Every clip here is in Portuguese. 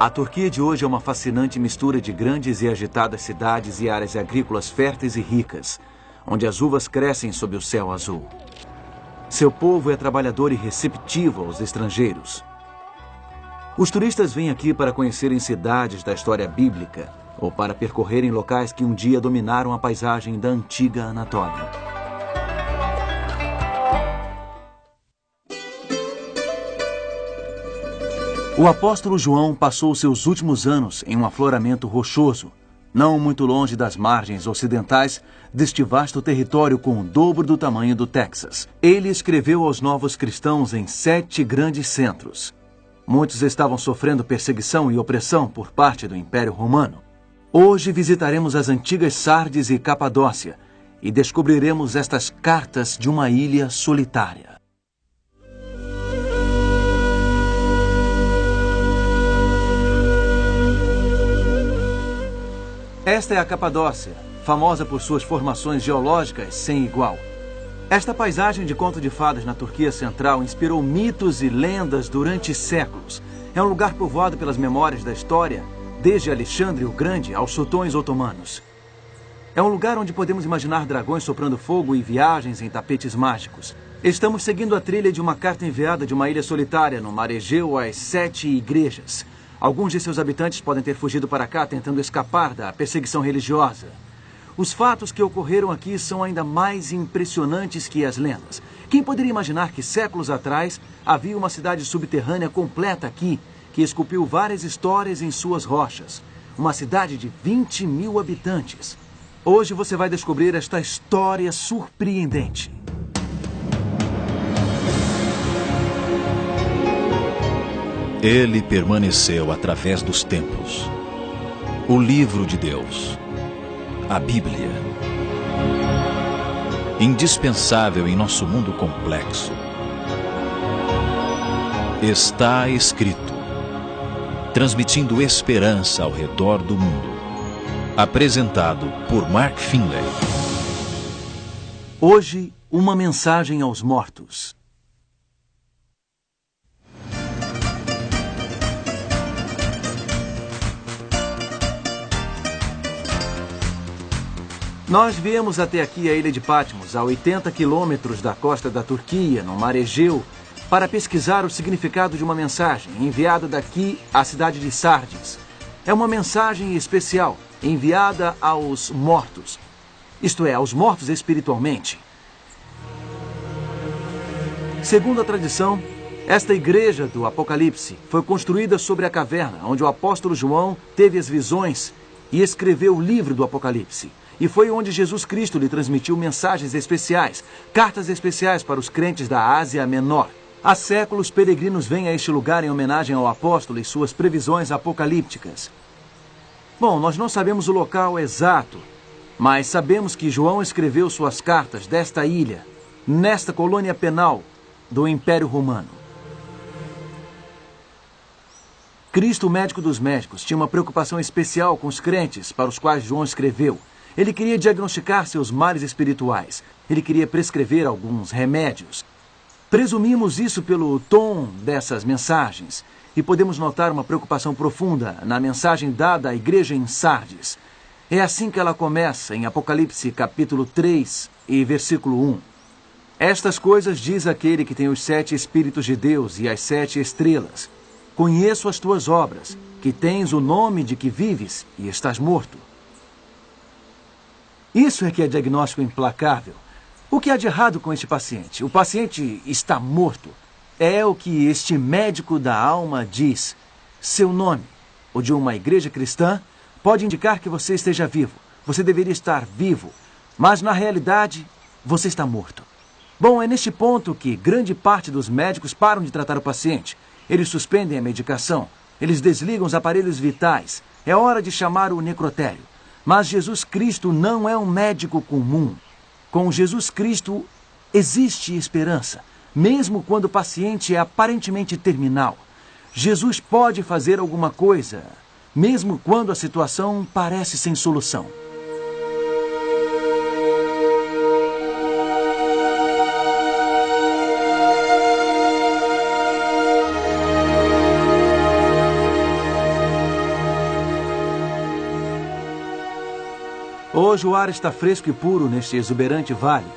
A Turquia de hoje é uma fascinante mistura de grandes e agitadas cidades e áreas agrícolas férteis e ricas, onde as uvas crescem sob o céu azul. Seu povo é trabalhador e receptivo aos estrangeiros. Os turistas vêm aqui para conhecerem cidades da história bíblica ou para percorrerem locais que um dia dominaram a paisagem da antiga Anatólia. O apóstolo João passou seus últimos anos em um afloramento rochoso, não muito longe das margens ocidentais deste vasto território com o dobro do tamanho do Texas. Ele escreveu aos novos cristãos em 7 grandes centros. Muitos estavam sofrendo perseguição e opressão por parte do Império Romano. Hoje visitaremos as antigas Sardes e Capadócia e descobriremos estas cartas de uma ilha solitária. Esta é a Capadócia, famosa por suas formações geológicas sem igual. Esta paisagem de conto de fadas na Turquia Central inspirou mitos e lendas durante séculos. É um lugar povoado pelas memórias da história, desde Alexandre o Grande aos sultões otomanos. É um lugar onde podemos imaginar dragões soprando fogo e viagens em tapetes mágicos. Estamos seguindo a trilha de uma carta enviada de uma ilha solitária no mar Egeu às 7 igrejas. Alguns de seus habitantes podem ter fugido para cá tentando escapar da perseguição religiosa. Os fatos que ocorreram aqui são ainda mais impressionantes que as lendas. Quem poderia imaginar que séculos atrás havia uma cidade subterrânea completa aqui, que esculpiu várias histórias em suas rochas? Uma cidade de 20 mil habitantes. Hoje você vai descobrir esta história surpreendente. Ele permaneceu através dos tempos. O livro de Deus, a Bíblia. Indispensável em nosso mundo complexo. Está escrito, transmitindo esperança ao redor do mundo. Apresentado por Mark Finley. Hoje, uma mensagem aos mortos. Nós viemos até aqui a ilha de Patmos, a 80 quilômetros da costa da Turquia, no mar Egeu, para pesquisar o significado de uma mensagem enviada daqui à cidade de Sardes. É uma mensagem especial, enviada aos mortos, isto é, aos mortos espiritualmente. Segundo a tradição, esta igreja do Apocalipse foi construída sobre a caverna, onde o apóstolo João teve as visões e escreveu o livro do Apocalipse. E foi onde Jesus Cristo lhe transmitiu mensagens especiais, cartas especiais para os crentes da Ásia Menor. Há séculos, peregrinos vêm a este lugar em homenagem ao apóstolo e suas previsões apocalípticas. Bom, nós não sabemos o local exato, mas sabemos que João escreveu suas cartas desta ilha, nesta colônia penal do Império Romano. Cristo, o médico dos médicos, tinha uma preocupação especial com os crentes para os quais João escreveu. Ele queria diagnosticar seus males espirituais. Ele queria prescrever alguns remédios. Presumimos isso pelo tom dessas mensagens. E podemos notar uma preocupação profunda na mensagem dada à igreja em Sardes. É assim que ela começa em Apocalipse capítulo 3 e versículo 1. Estas coisas diz aquele que tem os 7 Espíritos de Deus e as 7 estrelas. Conheço as tuas obras, que tens o nome de que vives e estás morto. Isso é que é diagnóstico implacável. O que há de errado com este paciente? O paciente está morto. É o que este médico da alma diz. Seu nome, o de uma igreja cristã, pode indicar que você esteja vivo. Você deveria estar vivo, mas na realidade, você está morto. Bom, é neste ponto que grande parte dos médicos param de tratar o paciente. Eles suspendem a medicação, eles desligam os aparelhos vitais. É hora de chamar o necrotério. Mas Jesus Cristo não é um médico comum. Com Jesus Cristo existe esperança, mesmo quando o paciente é aparentemente terminal. Jesus pode fazer alguma coisa, mesmo quando a situação parece sem solução. Hoje o ar está fresco e puro neste exuberante vale.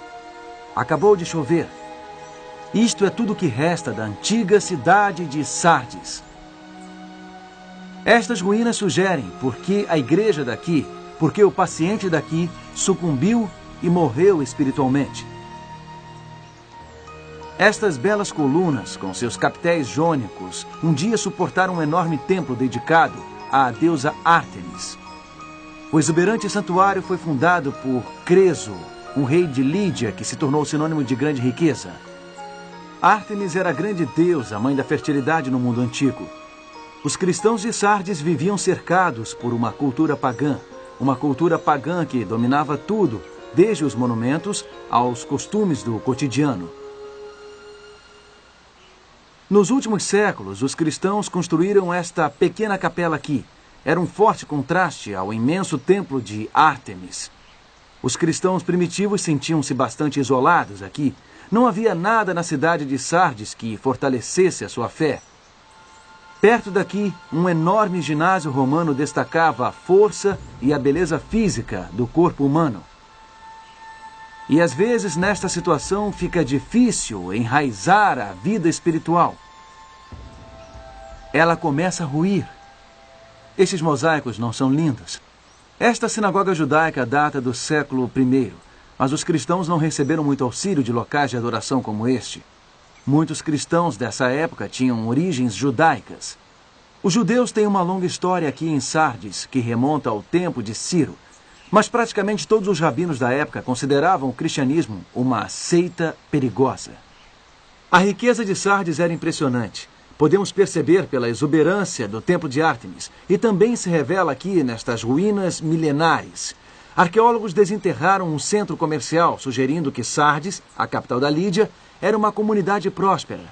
Acabou de chover. Isto é tudo o que resta da antiga cidade de Sardes. Estas ruínas sugerem porque a igreja daqui, porque o paciente daqui sucumbiu e morreu espiritualmente. Estas belas colunas, com seus capitéis jônicos, um dia suportaram um enorme templo dedicado à deusa Ártemis. O exuberante santuário foi fundado por Creso, um rei de Lídia que se tornou sinônimo de grande riqueza. Ártemis era a grande deusa, mãe da fertilidade no mundo antigo. Os cristãos de Sardes viviam cercados por uma cultura pagã que dominava tudo, desde os monumentos aos costumes do cotidiano. Nos últimos séculos, os cristãos construíram esta pequena capela aqui. Era um forte contraste ao imenso templo de Ártemis. Os cristãos primitivos sentiam-se bastante isolados aqui. Não havia nada na cidade de Sardes que fortalecesse a sua fé. Perto daqui, um enorme ginásio romano destacava a força e a beleza física do corpo humano. E às vezes, nesta situação, fica difícil enraizar a vida espiritual. Ela começa a ruir. Estes mosaicos não são lindos. Esta sinagoga judaica data do século I, mas os cristãos não receberam muito auxílio de locais de adoração como este. Muitos cristãos dessa época tinham origens judaicas. Os judeus têm uma longa história aqui em Sardes, que remonta ao tempo de Ciro. Mas praticamente todos os rabinos da época consideravam o cristianismo uma seita perigosa. A riqueza de Sardes era impressionante. Podemos perceber pela exuberância do templo de Ártemis, e também se revela aqui nestas ruínas milenares. Arqueólogos desenterraram um centro comercial, sugerindo que Sardes, a capital da Lídia, era uma comunidade próspera.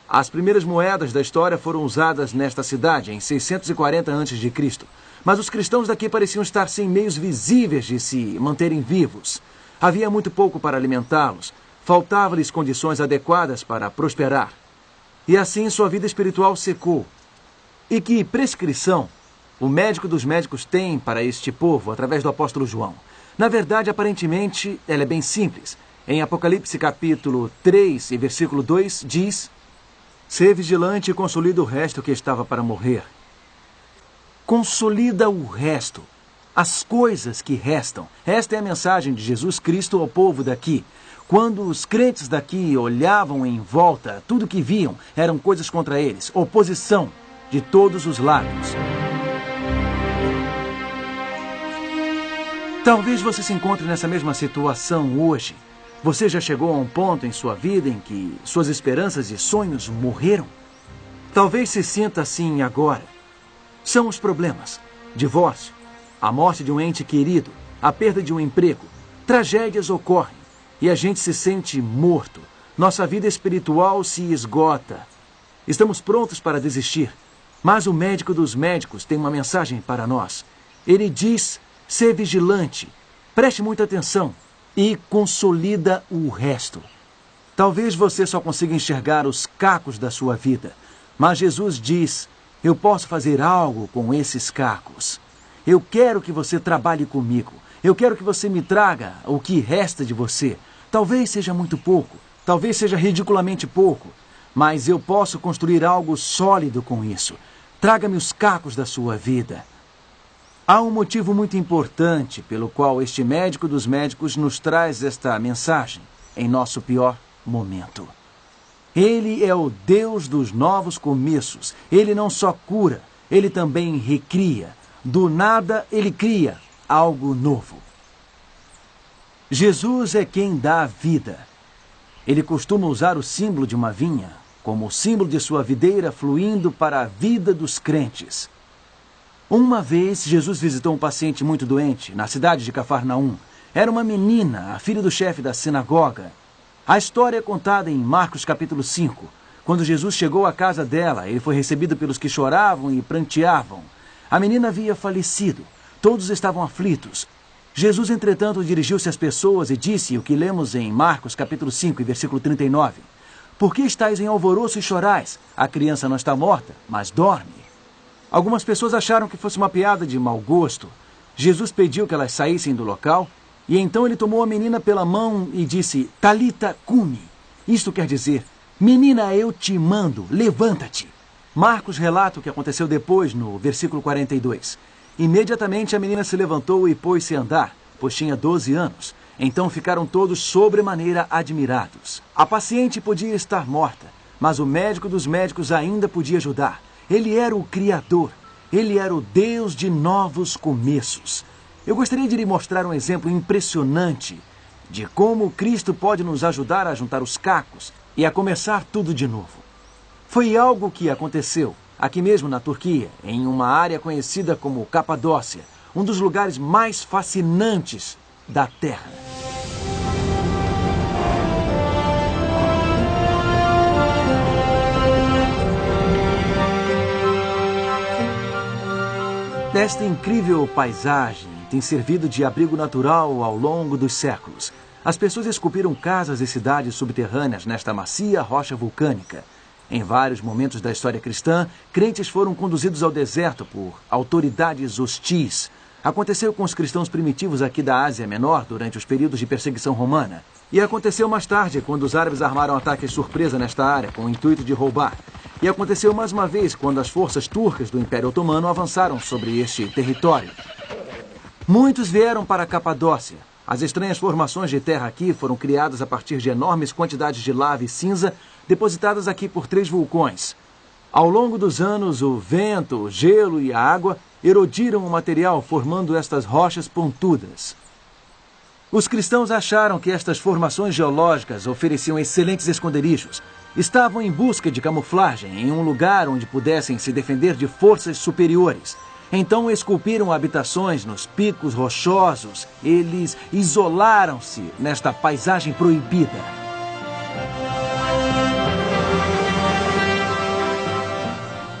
As primeiras moedas da história foram usadas nesta cidade em 640 a.C., mas os cristãos daqui pareciam estar sem meios visíveis de se manterem vivos. Havia muito pouco para alimentá-los, faltavam-lhes condições adequadas para prosperar. E assim sua vida espiritual secou. E que prescrição o médico dos médicos tem para este povo através do apóstolo João? Na verdade, aparentemente, ela é bem simples. Em Apocalipse capítulo 3 e versículo 2 diz: "Sê vigilante e consolida o resto que estava para morrer." Consolida o resto, as coisas que restam. Esta é a mensagem de Jesus Cristo ao povo daqui. Quando os crentes daqui olhavam em volta, tudo que viam eram coisas contra eles, oposição de todos os lados. Talvez você se encontre nessa mesma situação hoje. Você já chegou a um ponto em sua vida em que suas esperanças e sonhos morreram? Talvez se sinta assim agora. São os problemas: divórcio, a morte de um ente querido, a perda de um emprego. Tragédias ocorrem e a gente se sente morto. Nossa vida espiritual se esgota. Estamos prontos para desistir. Mas o médico dos médicos tem uma mensagem para nós. Ele diz: "Sê vigilante, preste muita atenção e consolida o resto." Talvez você só consiga enxergar os cacos da sua vida, mas Jesus diz: "Eu posso fazer algo com esses cacos. Eu quero que você trabalhe comigo. Eu quero que você me traga o que resta de você. Talvez seja muito pouco, talvez seja ridiculamente pouco, mas eu posso construir algo sólido com isso. Traga-me os cacos da sua vida." Há um motivo muito importante pelo qual este médico dos médicos nos traz esta mensagem em nosso pior momento. Ele é o Deus dos novos começos. Ele não só cura, ele também recria. Do nada, ele cria algo novo. Jesus é quem dá a vida. Ele costuma usar o símbolo de uma vinha como o símbolo de sua videira fluindo para a vida dos crentes. Uma vez, Jesus visitou um paciente muito doente na cidade de Cafarnaum. Era uma menina, a filha do chefe da sinagoga. A história é contada em Marcos capítulo 5. Quando Jesus chegou à casa dela, ele foi recebido pelos que choravam e pranteavam. A menina havia falecido. Todos estavam aflitos. Jesus, entretanto, dirigiu-se às pessoas e disse o que lemos em Marcos capítulo 5, versículo 39. "Por que estáis em alvoroço e chorais? A criança não está morta, mas dorme." Algumas pessoas acharam que fosse uma piada de mau gosto. Jesus pediu que elas saíssem do local, e então ele tomou a menina pela mão e disse, Talita cumi. Isto quer dizer, menina, eu te mando, levanta-te. Marcos relata o que aconteceu depois, no versículo 42. Imediatamente a menina se levantou e pôs-se a andar, pois tinha 12 anos. Então ficaram todos sobremaneira admirados. A paciente podia estar morta, mas o médico dos médicos ainda podia ajudar. Ele era o Criador. Ele era o Deus de novos começos. Eu gostaria de lhe mostrar um exemplo impressionante de como Cristo pode nos ajudar a juntar os cacos e a começar tudo de novo. Foi algo que aconteceu aqui mesmo na Turquia, em uma área conhecida como Capadócia, um dos lugares mais fascinantes da Terra. Esta incrível paisagem tem servido de abrigo natural ao longo dos séculos. As pessoas esculpiram casas e cidades subterrâneas nesta macia rocha vulcânica. Em vários momentos da história cristã, crentes foram conduzidos ao deserto por autoridades hostis. Aconteceu com os cristãos primitivos aqui da Ásia Menor durante os períodos de perseguição romana. E aconteceu mais tarde, quando os árabes armaram ataques surpresa nesta área, com o intuito de roubar. E aconteceu mais uma vez, quando as forças turcas do Império Otomano avançaram sobre este território. Muitos vieram para a Capadócia. As estranhas formações de terra aqui foram criadas a partir de enormes quantidades de lava e cinza depositadas aqui por 3 vulcões. Ao longo dos anos, o vento, o gelo e a água erodiram o material, formando estas rochas pontudas. Os cristãos acharam que estas formações geológicas ofereciam excelentes esconderijos. Estavam em busca de camuflagem em um lugar onde pudessem se defender de forças superiores. Então esculpiram habitações nos picos rochosos. Eles isolaram-se nesta paisagem proibida.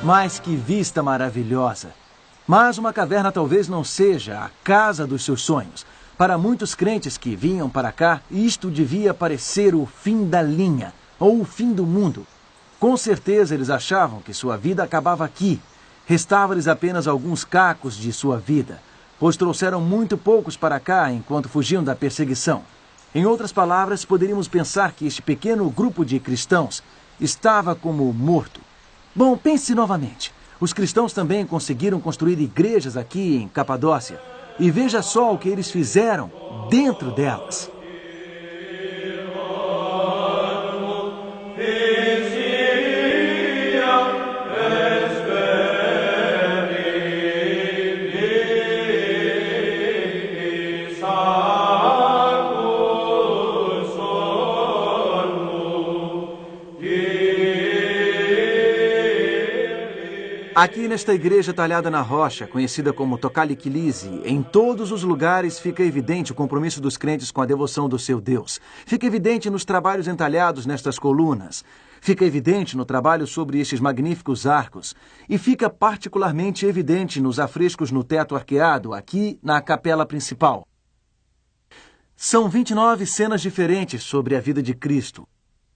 Mas que vista maravilhosa! Mas uma caverna talvez não seja a casa dos seus sonhos. Para muitos crentes que vinham para cá, isto devia parecer o fim da linha, ou o fim do mundo. Com certeza eles achavam que sua vida acabava aqui. Restava-lhes apenas alguns cacos de sua vida, pois trouxeram muito poucos para cá enquanto fugiam da perseguição. Em outras palavras, poderíamos pensar que este pequeno grupo de cristãos estava como morto. Bom, pense novamente. Os cristãos também conseguiram construir igrejas aqui em Capadócia. E veja só o que eles fizeram dentro delas. Aqui nesta igreja talhada na rocha, conhecida como Tokali Kilise, em todos os lugares fica evidente o compromisso dos crentes com a devoção do seu Deus. Fica evidente nos trabalhos entalhados nestas colunas. Fica evidente no trabalho sobre estes magníficos arcos. E fica particularmente evidente nos afrescos no teto arqueado, aqui na capela principal. São 29 cenas diferentes sobre a vida de Cristo.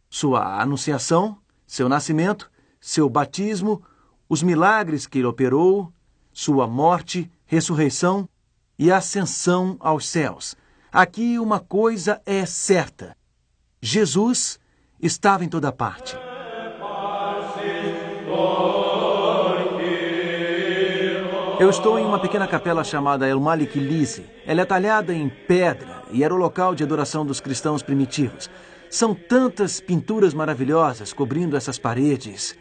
Sua anunciação, seu nascimento, seu batismo, os milagres que ele operou, sua morte, ressurreição e ascensão aos céus. Aqui uma coisa é certa. Jesus estava em toda parte. Eu estou em uma pequena capela chamada El Malik Lise. Ela é talhada em pedra e era o local de adoração dos cristãos primitivos. São tantas pinturas maravilhosas cobrindo essas paredes.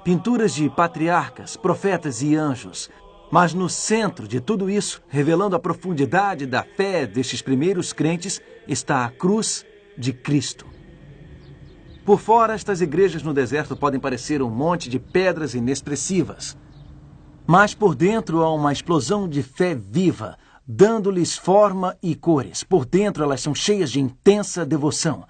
Pinturas de patriarcas, profetas e anjos. Mas no centro de tudo isso, revelando a profundidade da fé destes primeiros crentes, está a cruz de Cristo. Por fora, estas igrejas no deserto podem parecer um monte de pedras inexpressivas. Mas por dentro há uma explosão de fé viva, dando-lhes forma e cores. Por dentro elas são cheias de intensa devoção.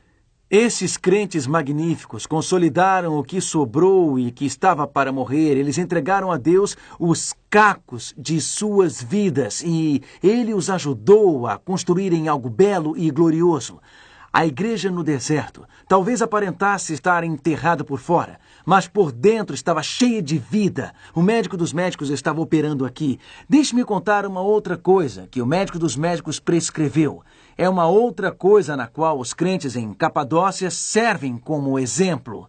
Esses crentes magníficos consolidaram o que sobrou e que estava para morrer. Eles entregaram a Deus os cacos de suas vidas e Ele os ajudou a construírem algo belo e glorioso. A igreja no deserto talvez aparentasse estar enterrada por fora, mas por dentro estava cheia de vida. O médico dos médicos estava operando aqui. Deixe-me contar uma outra coisa que o médico dos médicos prescreveu. É uma outra coisa na qual os crentes em Capadócia servem como exemplo.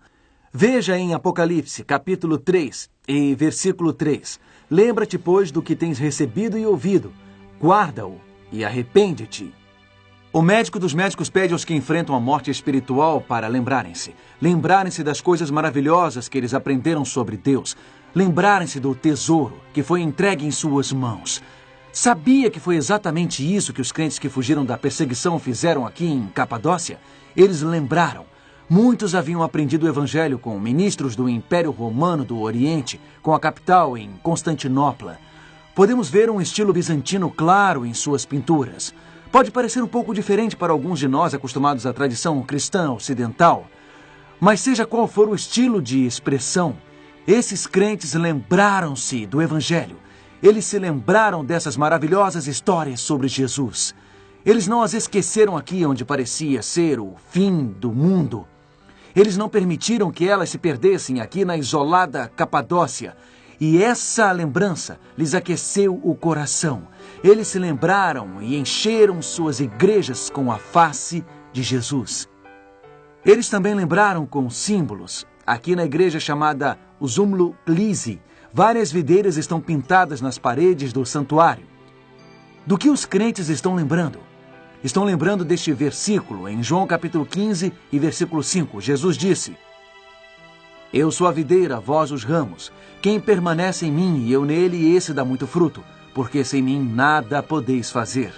Veja em Apocalipse, capítulo 3 e versículo 3. Lembra-te, pois, do que tens recebido e ouvido. Guarda-o e arrepende-te. O médico dos médicos pede aos que enfrentam a morte espiritual para lembrarem-se. Lembrarem-se das coisas maravilhosas que eles aprenderam sobre Deus. Lembrarem-se do tesouro que foi entregue em suas mãos. Sabia que foi exatamente isso que os crentes que fugiram da perseguição fizeram aqui em Capadócia? Eles lembraram. Muitos haviam aprendido o Evangelho com ministros do Império Romano do Oriente, com a capital em Constantinopla. Podemos ver um estilo bizantino claro em suas pinturas. Pode parecer um pouco diferente para alguns de nós acostumados à tradição cristã ocidental, mas seja qual for o estilo de expressão, esses crentes lembraram-se do Evangelho. Eles se lembraram dessas maravilhosas histórias sobre Jesus. Eles não as esqueceram aqui onde parecia ser o fim do mundo. Eles não permitiram que elas se perdessem aqui na isolada Capadócia. E essa lembrança lhes aqueceu o coração. Eles se lembraram e encheram suas igrejas com a face de Jesus. Eles também lembraram com símbolos. Aqui na igreja chamada Uzumlu Lise, várias videiras estão pintadas nas paredes do santuário. Do que os crentes estão lembrando? Estão lembrando deste versículo em João capítulo 15 e versículo 5. Jesus disse: Eu sou a videira, vós os ramos. Quem permanece em mim e eu nele, esse dá muito fruto, porque sem mim nada podeis fazer.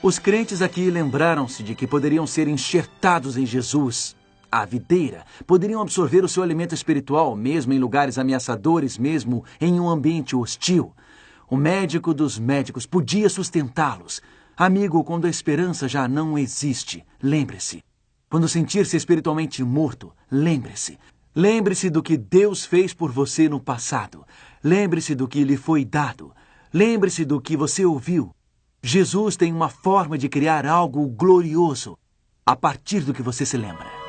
Os crentes aqui lembraram-se de que poderiam ser enxertados em Jesus, a videira. Poderiam absorver o seu alimento espiritual, mesmo em lugares ameaçadores, mesmo em um ambiente hostil. O médico dos médicos podia sustentá-los. Amigo, quando a esperança já não existe, lembre-se. Quando sentir-se espiritualmente morto, lembre-se. Lembre-se do que Deus fez por você no passado. Lembre-se do que lhe foi dado. Lembre-se do que você ouviu. Jesus tem uma forma de criar algo glorioso a partir do que você se lembra.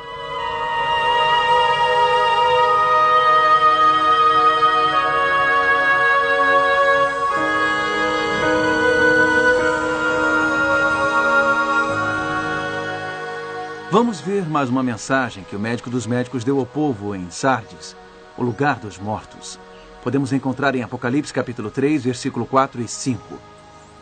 Vamos ver mais uma mensagem que o médico dos médicos deu ao povo em Sardes, o lugar dos mortos. Podemos encontrar em Apocalipse capítulo 3, versículo 4 e 5.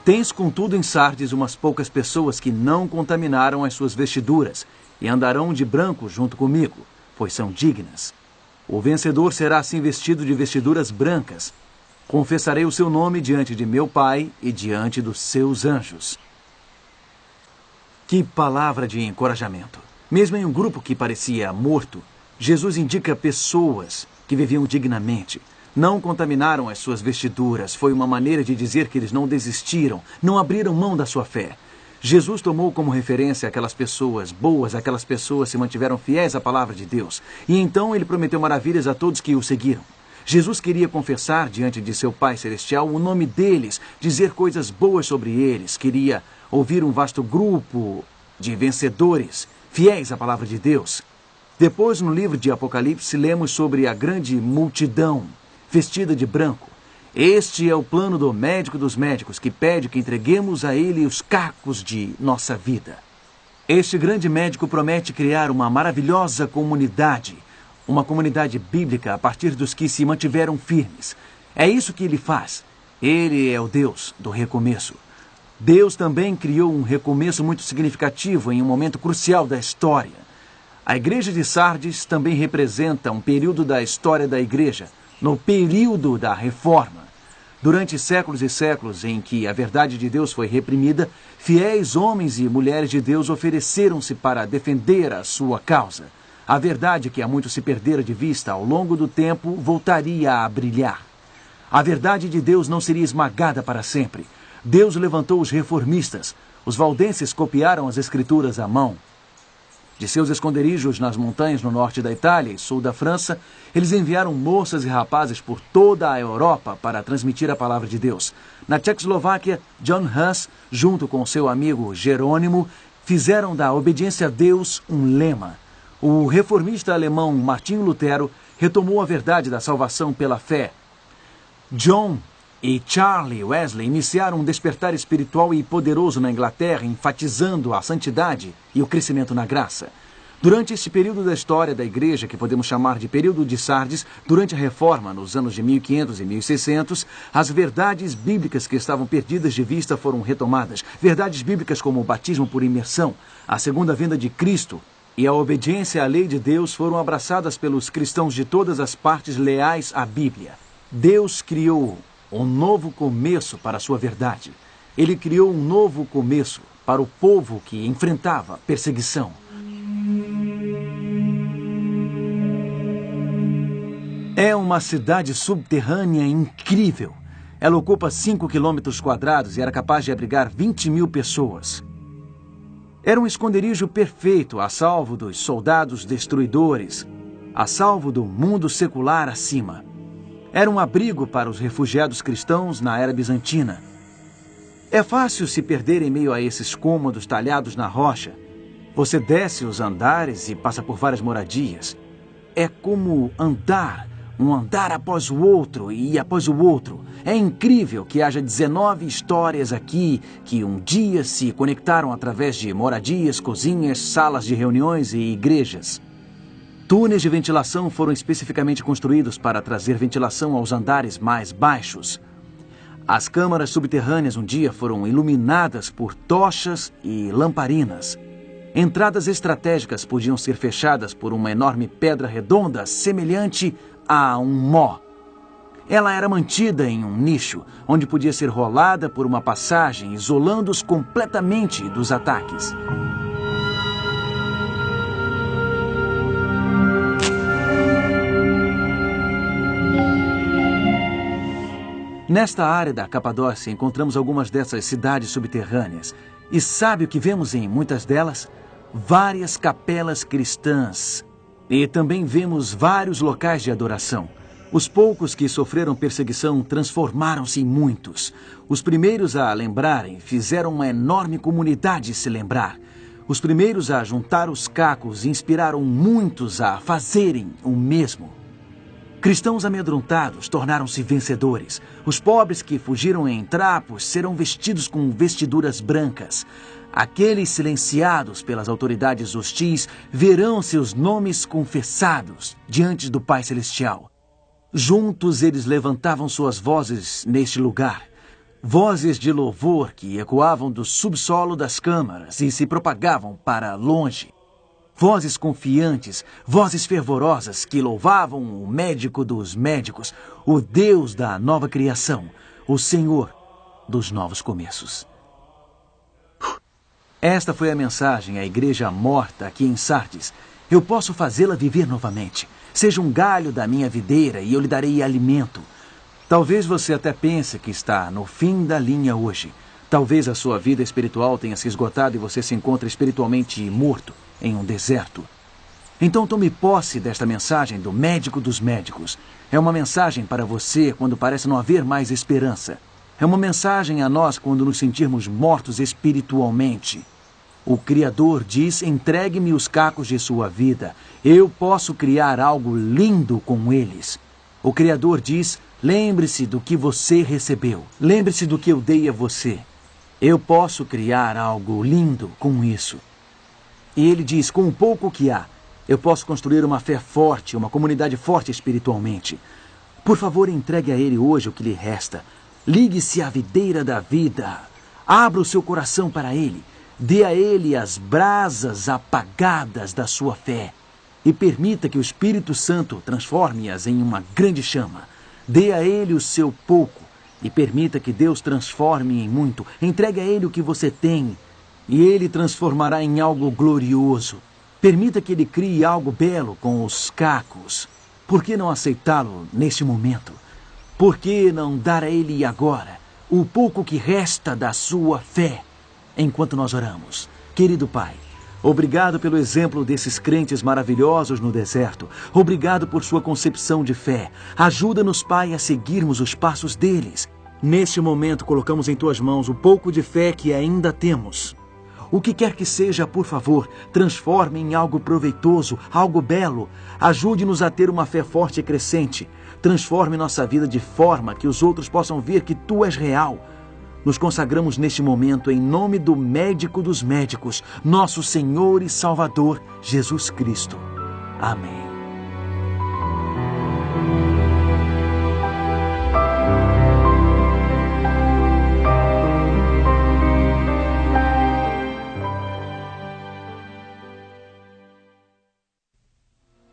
Tens, contudo, em Sardes umas poucas pessoas que não contaminaram as suas vestiduras e andarão de branco junto comigo, pois são dignas. O vencedor será assim vestido de vestiduras brancas. Confessarei o seu nome diante de meu Pai e diante dos seus anjos. Que palavra de encorajamento! Mesmo em um grupo que parecia morto, Jesus indica pessoas que viviam dignamente. Não contaminaram as suas vestiduras. Foi uma maneira de dizer que eles não desistiram, não abriram mão da sua fé. Jesus tomou como referência aquelas pessoas boas, aquelas pessoas que se mantiveram fiéis à palavra de Deus. E então ele prometeu maravilhas a todos que o seguiram. Jesus queria confessar diante de seu Pai Celestial o nome deles, dizer coisas boas sobre eles. Queria ouvir um vasto grupo de vencedores, fiéis à palavra de Deus. Depois, no livro de Apocalipse, lemos sobre a grande multidão vestida de branco. Este é o plano do médico dos médicos, que pede que entreguemos a ele os cacos de nossa vida. Este grande médico promete criar uma maravilhosa comunidade, uma comunidade bíblica a partir dos que se mantiveram firmes. É isso que ele faz. Ele é o Deus do recomeço. Deus também criou um recomeço muito significativo em um momento crucial da história. A igreja de Sardes também representa um período da história da igreja, no período da Reforma. Durante séculos e séculos em que a verdade de Deus foi reprimida, fiéis homens e mulheres de Deus ofereceram-se para defender a sua causa. A verdade que há muito se perdera de vista ao longo do tempo voltaria a brilhar. A verdade de Deus não seria esmagada para sempre. Deus levantou os reformistas. Os valdenses copiaram as escrituras à mão. De seus esconderijos nas montanhas no norte da Itália e sul da França, eles enviaram moças e rapazes por toda a Europa para transmitir a palavra de Deus. Na Tchecoslováquia, John Hus, junto com seu amigo Jerônimo, fizeram da obediência a Deus um lema. O reformista alemão Martinho Lutero retomou a verdade da salvação pela fé. John e Charlie Wesley iniciaram um despertar espiritual e poderoso na Inglaterra, enfatizando a santidade e o crescimento na graça. Durante este período da história da igreja, que podemos chamar de período de Sardes, durante a Reforma, nos anos de 1500 e 1600, as verdades bíblicas que estavam perdidas de vista foram retomadas. Verdades bíblicas como o batismo por imersão, a segunda vinda de Cristo e a obediência à lei de Deus foram abraçadas pelos cristãos de todas as partes leais à Bíblia. Deus criou um novo começo para a sua verdade. Ele criou um novo começo para o povo que enfrentava perseguição. É uma cidade subterrânea incrível. Ela ocupa 5 quilômetros quadrados e era capaz de abrigar 20 mil pessoas. Era um esconderijo perfeito, a salvo dos soldados destruidores, a salvo do mundo secular acima. Era um abrigo para os refugiados cristãos na era bizantina. É fácil se perder em meio a esses cômodos talhados na rocha. Você desce os andares e passa por várias moradias. É como andar, um andar após o outro e após o outro. É incrível que haja 19 histórias aqui que um dia se conectaram através de moradias, cozinhas, salas de reuniões e igrejas. Túneis de ventilação foram especificamente construídos para trazer ventilação aos andares mais baixos. As câmaras subterrâneas um dia foram iluminadas por tochas e lamparinas. Entradas estratégicas podiam ser fechadas por uma enorme pedra redonda semelhante a um mó. Ela era mantida em um nicho, onde podia ser rolada por uma passagem, isolando-os completamente dos ataques. Nesta área da Capadócia encontramos algumas dessas cidades subterrâneas. E sabe o que vemos em muitas delas? Várias capelas cristãs. E também vemos vários locais de adoração. Os poucos que sofreram perseguição transformaram-se em muitos. Os primeiros a lembrarem fizeram uma enorme comunidade se lembrar. Os primeiros a juntar os cacos inspiraram muitos a fazerem o mesmo. Cristãos amedrontados tornaram-se vencedores. Os pobres que fugiram em trapos serão vestidos com vestiduras brancas. Aqueles silenciados pelas autoridades hostis verão seus nomes confessados diante do Pai Celestial. Juntos eles levantavam suas vozes neste lugar. Vozes de louvor que ecoavam do subsolo das câmaras e se propagavam para longe. Vozes confiantes, vozes fervorosas que louvavam o médico dos médicos, o Deus da nova criação, o Senhor dos novos começos. Esta foi a mensagem à igreja morta aqui em Sardes. Eu posso fazê-la viver novamente. Seja um galho da minha videira e eu lhe darei alimento. Talvez você até pense que está no fim da linha hoje. Talvez a sua vida espiritual tenha se esgotado e você se encontre espiritualmente morto em um deserto. Então tome posse desta mensagem do médico dos médicos. É uma mensagem para você quando parece não haver mais esperança. É uma mensagem a nós quando nos sentirmos mortos espiritualmente. O Criador diz: entregue-me os cacos de sua vida. Eu posso criar algo lindo com eles. O Criador diz: lembre-se do que você recebeu. Lembre-se do que eu dei a você. Eu posso criar algo lindo com isso. E ele diz: com o pouco que há, eu posso construir uma fé forte, uma comunidade forte espiritualmente. Por favor, entregue a ele hoje o que lhe resta. Ligue-se à videira da vida. Abra o seu coração para ele. Dê a ele as brasas apagadas da sua fé. E permita que o Espírito Santo transforme-as em uma grande chama. Dê a ele o seu pouco. E permita que Deus transforme em muito. Entregue a ele o que você tem. E ele transformará em algo glorioso. Permita que ele crie algo belo com os cacos. Por que não aceitá-lo neste momento? Por que não dar a ele agora o pouco que resta da sua fé? Enquanto nós oramos, querido Pai, Obrigado pelo exemplo desses crentes maravilhosos no deserto. Obrigado por sua concepção de fé. Ajuda-nos, Pai, a seguirmos os passos deles. Neste momento, colocamos em Tuas mãos o pouco de fé que ainda temos. O que quer que seja, por favor, transforme em algo proveitoso, algo belo. Ajude-nos a ter uma fé forte e crescente. Transforme nossa vida de forma que os outros possam ver que Tu és real. Nos consagramos neste momento em nome do médico dos médicos, nosso Senhor e Salvador, Jesus Cristo. Amém.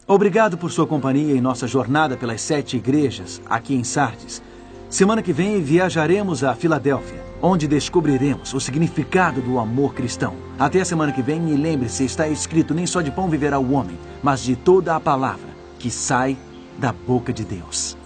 Obrigado por sua companhia em nossa jornada pelas 7 igrejas aqui em Sardes. Semana que vem viajaremos a Filadélfia, onde descobriremos o significado do amor cristão. Até a semana que vem, e lembre-se, está escrito: nem só de pão viverá o homem, mas de toda a palavra que sai da boca de Deus.